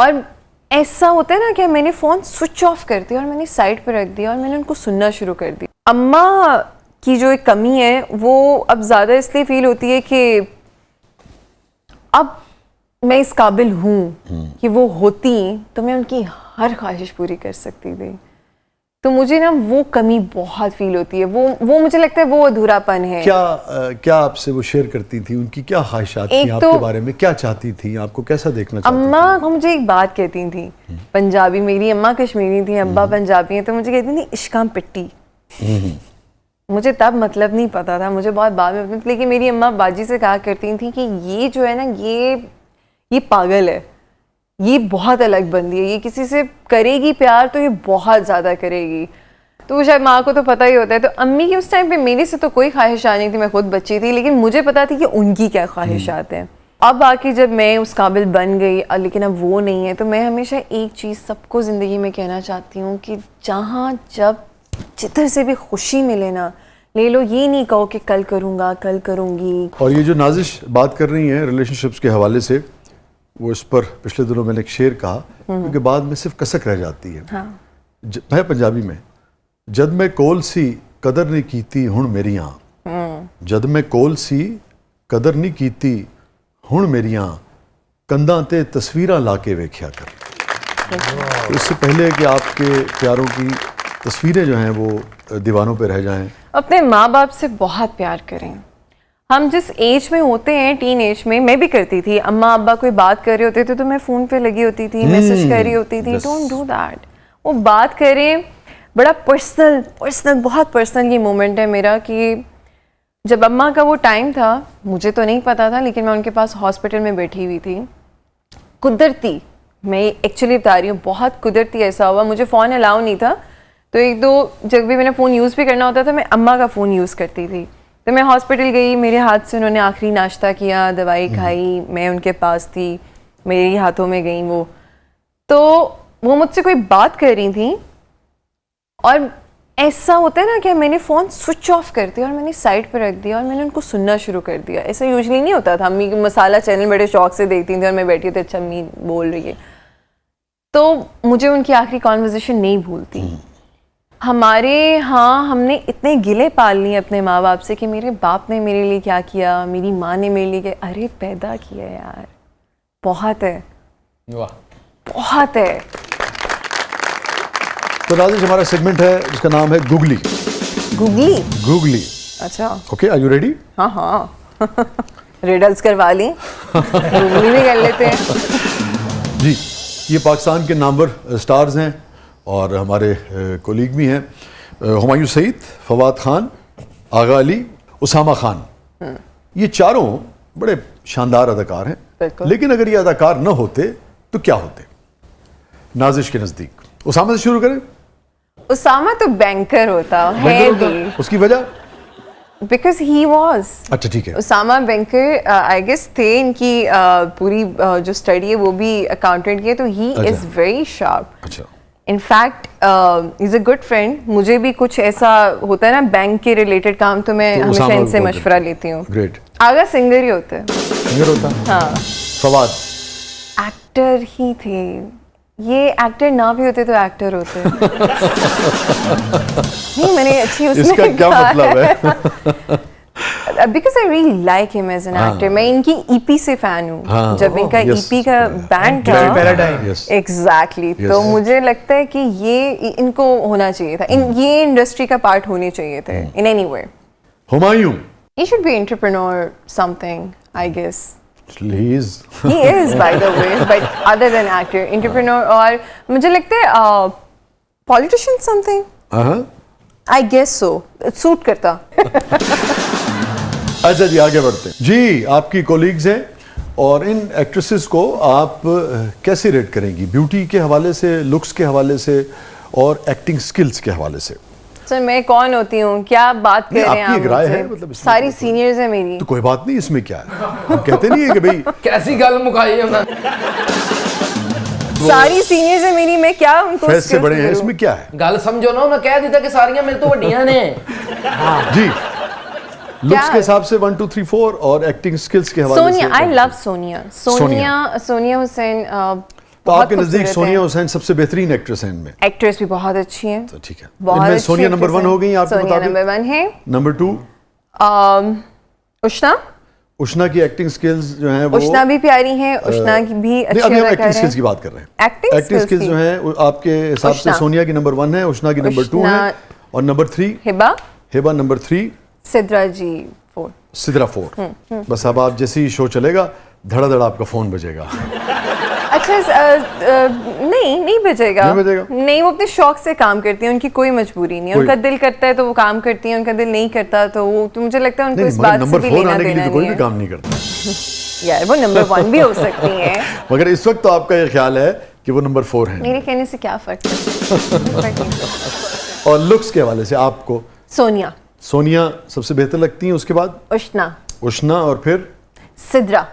और ऐसा होता है ना कि मैंने फ़ोन स्विच ऑफ कर दिया और मैंने साइड पर रख दिया और मैंने उनको सुनना शुरू कर दिया। अम्मा की जो एक कमी है वो अब ज़्यादा इसलिए फील होती है कि अब मैं इस काबिल हूँ कि वो होती तो मैं उनकी हर ख्वाहिश पूरी कर सकती थी। तो मुझे ना वो कमी बहुत फील होती है, वो मुझे लगता है वो अधूरापन है। क्या आपसे वो शेयर करती थी, उनकी क्या ख्वाहिशात थी आपके बारे में, क्या चाहती थी, आपको कैसा देखना चाहती थी? अम्मा मुझे एक बात कहती थी, पंजाबी, मेरी अम्मा कश्मीरी थी, अब्बा पंजाबी हैं, तो मुझे कहती थी इश्काम पिट्टी। मुझे तब मतलब नहीं पता था, मुझे बहुत बाद में, लेकिन मेरी अम्मा बाजी से कहा करती थी कि ये जो है ना ये पागल है, ये बहुत अलग बंदी है, ये किसी से करेगी प्यार तो ये बहुत ज़्यादा करेगी। तो वो शायद माँ को तो पता ही होता है। तो अम्मी की उस टाइम पे मेरे से तो कोई ख्वाहिशात नहीं थी, मैं खुद बच्ची थी, लेकिन मुझे पता थी कि उनकी क्या ख्वाहिशात हैं। अब आके जब मैं उस काबिल बन गई लेकिन अब वो नहीं है, तो मैं हमेशा एक चीज़ सबको ज़िंदगी में कहना चाहती हूँ कि जहाँ जब जिधर से भी खुशी मिले ना ले लो, ये नहीं कहो कि कल करूँगा कल करूँगी। और ये जो नाजिश बात कर रही हैं रिलेशनशिप्स के हवाले से, वो इस पर पिछले दिनों मैंने एक शेर कहा, क्योंकि बाद में सिर्फ कसक रह जाती है। है पंजाबी में, जद मैं कोल सी कदर नहीं कीती हुण मेरियां, जद मैं कोल सी कदर नहीं कीती हुण मेरियां, कंधां ते तस्वीरां लाके वेख्या कर। तो इससे पहले कि आपके प्यारों की तस्वीरें जो हैं वो दीवानों पे रह जाएं, अपने माँ बाप से बहुत प्यार करें। हम जिस एज में होते हैं, टीन एज में, मैं भी करती थी, अम्मा अब्बा कोई बात कर रहे होते थे तो मैं फ़ोन पे लगी होती थी, मैसेज कर रही होती थी। Don't do that. वो बात करें, बड़ा पर्सनल बहुत पर्सनल ये मोमेंट है मेरा कि जब अम्मा का वो टाइम था, मुझे तो नहीं पता था, लेकिन मैं उनके पास हॉस्पिटल में बैठी हुई थी, कुदरती, मैं एक्चुअली बता रही हूँ, बहुत कुदरती ऐसा हुआ, मुझे फ़ोन अलाउ नहीं था, तो एक दो जब भी मैंने फ़ोन यूज़ भी करना होता था मैं अम्मा का फ़ोन यूज़ करती थी। तो मैं हॉस्पिटल गई, मेरे हाथ से उन्होंने आखिरी नाश्ता किया, दवाई खाई, मैं उनके पास थी, मेरे हाथों में गई वो। तो वो मुझसे कोई बात कर रही थी और ऐसा होता है ना कि मैंने फ़ोन स्विच ऑफ कर दिया और मैंने साइड पर रख दिया और मैंने उनको सुनना शुरू कर दिया। ऐसा यूजुअली नहीं होता था। अम्मी मसाला चैनल बड़े शौक से देखती थी और मैं बैठी थी, अच्छा अम्मी बोल रही है, तो मुझे उनकी आखिरी कॉन्वर्सेशन नहीं भूलती। हमारे यहाँ हमने इतने गिले पाल लिए अपने माँ बाप से कि मेरे बाप ने मेरे लिए क्या किया, मेरी माँ ने मेरे लिए क्या, अरे पैदा किया यार, बहुत है, वाह बहुत है। तो नाज़िश, हमारा सेगमेंट है जिसका नाम है गूगली। गूगली, अच्छा, ओके, आर यू रेडी? हाँ रिडल्स करवा ली, गूगली भी कर लेते हैं। जी, ये पाकिस्तान के नामवर स्टार्स हैं और हमारे कोलीग भी हैं, हुमायूं सईद, फवाद खान, आगा अली, उसामा खान। ये चारों बड़े शानदार अदाकार हैं, लेकिन अगर ये अदाकार न होते तो क्या होते? नाज़िश के नज़दीक उसामा से शुरू करें। उसामा तो बैंकर होता है भी, उसकी वजह बिकॉज ही वॉज, अच्छा ठीक है, उसामा बैंकर आई गेस थे, इनकी पूरी जो स्टडी है वो भी अकाउंटेंट की है, तो ही इज वेरी शार्प। अच्छा, in fact is a good friend. मुझे भी कुछ ऐसा होता है ना बैंक के रिलेटेड काम, तो मैं हमेशा इनसे मशवरा लेती हूँ। ग्रेट। आगा सिंगर ही होते हैं। सिंगर होता? हाँ। फवाद एक्टर ही थे, ये एक्टर ना भी होते तो एक्टर होते। नहीं, मैंने अच्छी उसमें इसका क्या मतलब है? Because I really like him as an actor. मैं इनकी EP से फैन हूँ। जब इनका EP का बैंड था, exactly, तो मुझे लगता है कि ये इनको होना चाहिए था, ये इंडस्ट्री का पार्ट होने चाहिए थे in any way. Humayun, he should be entrepreneur something, I guess. He is, by the way, but other than actor, entrepreneur, और मुझे लगता है politician something. I guess so. Suit करता। अच्छा जी, आगे बढ़ते हैं जी। आपकी कोलीग्स हैं और इन एक्ट्रेसेस को आप कैसे रेट करेंगी? ब्यूटी के हवाले से, लुक्स के हवाले से और एक्टिंग स्किल्स के हवाले से? सर मैं कौन होती हूँ, क्या बात कर रहे हैं आप? राय है, मतलब सारी सीनियर्स है मेरी। तो कोई बात नहीं, इसमें क्या है, हम कहते नहीं है कि भाई कैसी गल मुकाई है ना, सारी सीनियर्स है मेरी, मैं क्या उनको फेस से बड़े हैं, इसमें क्या है? गल समझो ना, मैं कह दिया कि सारियां मेरे तो वड्डियां ने। जी, लुक्स के हिसाब से 1 2 3 4 और एक्टिंग स्किल्स के हवाले से सोनिया, आई लव सोनिया हुसैन। तो बहुत आपके नजदीक खूबसूरत सोनिया हैं। हुसैन सबसे बेहतरीन एक्ट्रेस हैं इनमें? एक्ट्रेस भी बहुत अच्छी हैं। तो ठीक है, बहुत इनमें अच्छी सोनिया नंबर actress 1 हैं। हो गई आपके सोनिया मुताबिक? नंबर 1 है। नंबर 2 उष्ना उष्ना की एक्टिंग स्किल्स जो हैं वो उष्ना भी प्यारी हैं, उष्ना की भी नहीं, अच्छी अभी हम अदाकार एक्टिंग हैं। स्किल्स की बात कर रहे हैं। Acting एक्टिंग skills स्किल्स की। जो हैं वो आपके हिसाब से उष्ना। सोनिया की नंबर 1 है, उष्ना की नंबर 2 है, उष्ना- और नंबर 3 हिबा नंबर 3, सिद्रा जी 4। सिद्रा 4। बस अब आप जैसे ही शो चलेगा धड़ाधड़ आपका फोन बजेगा। अच्छा नहीं बजेगा। नहीं बजेगा? नहीं, वो अपने शौक से काम करती हैं, उनकी कोई मजबूरी नहीं है। कोई- उनका दिल करता है तो वो काम करती हैं, उनका दिल नहीं करता तो वो, तो मुझे लगता है उनको नहीं इस मगर बात से नंबर भी 4 लेना आने के लिए देना तो कोई नहीं भी है। काम नहीं करता। यार वो नंबर 1 भी हो सकती हैं। मगर इस वक्त तो आपका ये ख्याल है कि वो नंबर 4 हैं। मेरे कहने से क्या फर्क है? और लुक्स के हवाले से आपको सोनिया, सोनिया सबसे बेहतर लगती हैं, उसके बाद उष्ना, उष्ना, और फिर सिद्रा।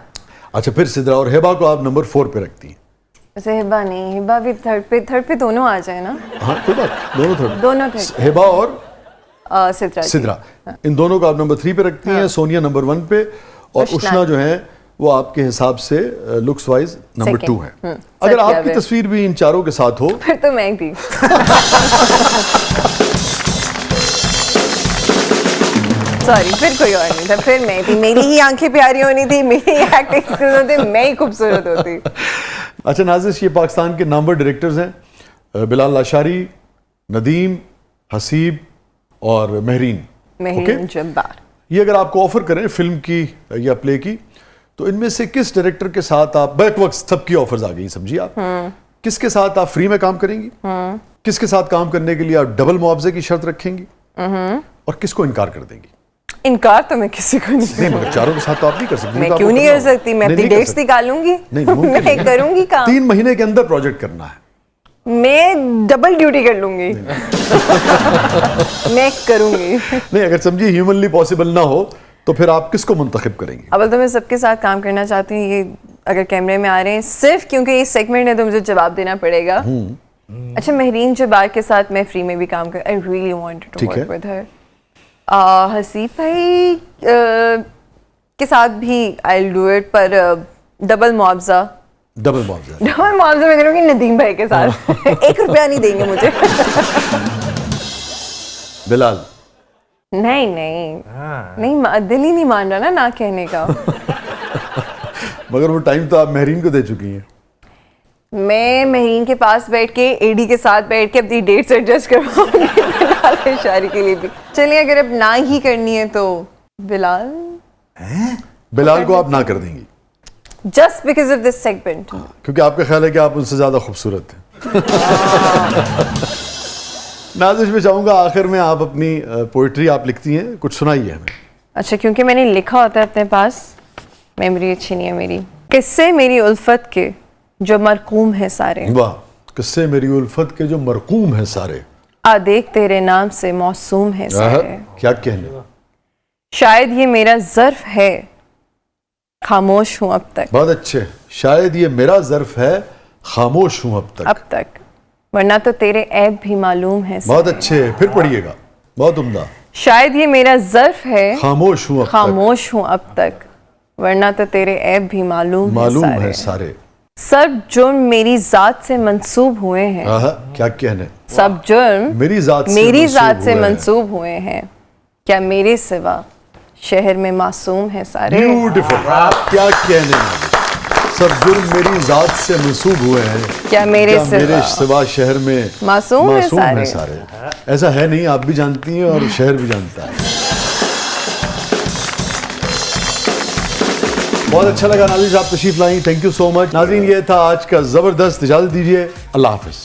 अच्छा फिर सिद्रा, और हेबा को आप नंबर 4 पे रखती हैं? वैसे हिबा नहीं, हिबा भी थर्ड पे दोनों आ जाए ना। हाँ कोई बात, दोनों थर्ड। दोनों थर्ड। हेबा और सिद्रा जी। सिद्रा, इन दोनों को आप नंबर 3 पे रखती हैं। सोनिया नंबर 1 पे, और उष्ना- उष्ना जो है वो आपके हिसाब से लुक्स वाइज नंबर 2 है। अगर सच आपकी है। तस्वीर भी इन चारों के साथ हो फिर तो मैं थी। सॉरी, फिर कोई और नहीं था, फिर मैं थी। मेरी ही आंखें प्यारी होनी थी, मेरी एक्टिंग स्किल्स होती, मैं ही खूबसूरत होती। अच्छा नाजिश, ये पाकिस्तान के नामवर डायरेक्टर्स हैं बिलाल लाशारी, नदीम, हसीब और महरीन। महरीन जब्बार। ये अगर आपको ऑफर करें फिल्म की या प्ले की, तो इनमें से किस डायरेक्टर के साथ आप, बैक वक्त सबकी ऑफर्स आ गई समझिए आप, किसके साथ आप फ्री में काम करेंगी, किसके साथ काम करने के लिए आप डबल मुआवजे की शर्त रखेंगी, और किसको इनकार कर देंगी? इनकार तो मैं किसी को नहीं नहीं मगर चारों के साथ तो आप नहीं कर सकती। मैं तो क्यों आपको नहीं करना कर होगा। सकती? मैं नहीं, अपनी नहीं कर डेट्स सकती। निकालूंगी। नहीं मुमकिन मैं नहीं है। करूंगी काम। 3 महीने के अंदर प्रोजेक्ट करना है। मैं डबल ड्यूटी कर लूंगी। मैं करूंगी। नहीं अगर समझिए ह्यूमनली पॉसिबल ना हो तो फिर आप किसको मुंतखब करेंगी? अब तो मैं सबके साथ काम करना चाहती हूँ। ये अगर कैमरे में आ रहे हैं सिर्फ क्योंकि ये सेगमेंट है तो मुझे जवाब देना पड़ेगा। अच्छा, महरीन जब्बार के साथ मैं फ्री में भी काम कर, आई रियली वांटेड टू ठीक वर्क है। With her. हसीब भाई के साथ भी आई विल डू इट, पर डबल मुआवजा। डबल मुआवजा। डबल मुआवजा मैं करूँगी नदीम भाई के साथ। 1 रुपया नहीं देंगे मुझे। बिलाल? नहीं, दिल ही नहीं मान रहा ना कहने का। मगर वो टाइम तो आप महरीन को दे चुकी हैं। मैं महरीन के पास बैठ के, एडी के साथ बैठ के अपनी डेट्स एडजस्ट करवाऊंगी बिलाल अंसारी के लिए भी। चलिए अगर अब ना ही करनी है तो बिलाल। बिलाल को आप ना कर देंगी just because of this segment. क्योंकि आपका ख्याल है कि आप उनसे ज्यादा खूबसूरत हैं। नाजिश में चाहूंगा आखिर में आप अपनी पोइट्री आप लिखती हैं, कुछ सुनाइए हमें। अच्छा, क्योंकि मैंने लिखा होता है अपने पास, मेमोरी अच्छी नहीं है मेरी। किस्से मेरी उल्फत के जो मरकूम है सारे, वाह, किस्से मेरी उल्फत के जो मरकूम हैं सारे, आ देख तेरे नाम से मौसूम है सारे। क्या कहने। शायद ये मेरा ज़र्फ है, खामोश हूँ अब तक। बहुत अच्छे। शायद ये मेरा ज़र्फ है, खामोश हूँ अब तक। वरना तो तेरे ऐब भी मालूम है सारे। बहुत अच्छे, फिर पढ़िएगा, बहुत उम्दा। शायद ये मेरा ज़र्फ है, खामोश हूँ खामोश हूँ अब तक, वरना तो तेरे ऐब भी मालूम है सारे। सब जुर्म मेरी ज़ात से मंसूब हुए हैं। क्या कहने। सब जुर्म मेरी ज़ात से मंसूब हुए हैं। क्या मेरे सिवा शहर में मासूम है सारे। ब्यूटीफुल, क्या कहने। सब जुर्म मेरी ज़ात से मंसूब हुए हैं, क्या मेरे सिवा शहर में मासूम है सारे। ऐसा है नहीं, आप भी जानती हैं और शहर भी जानता है। बहुत अच्छा लगा नाज़रीन, आप तशरीफ लाई, थैंक यू सो मच। नाज़रीन, ये था आज का ज़बरदस्त। इजाज़त दीजिए, अल्लाह हाफ़िज़।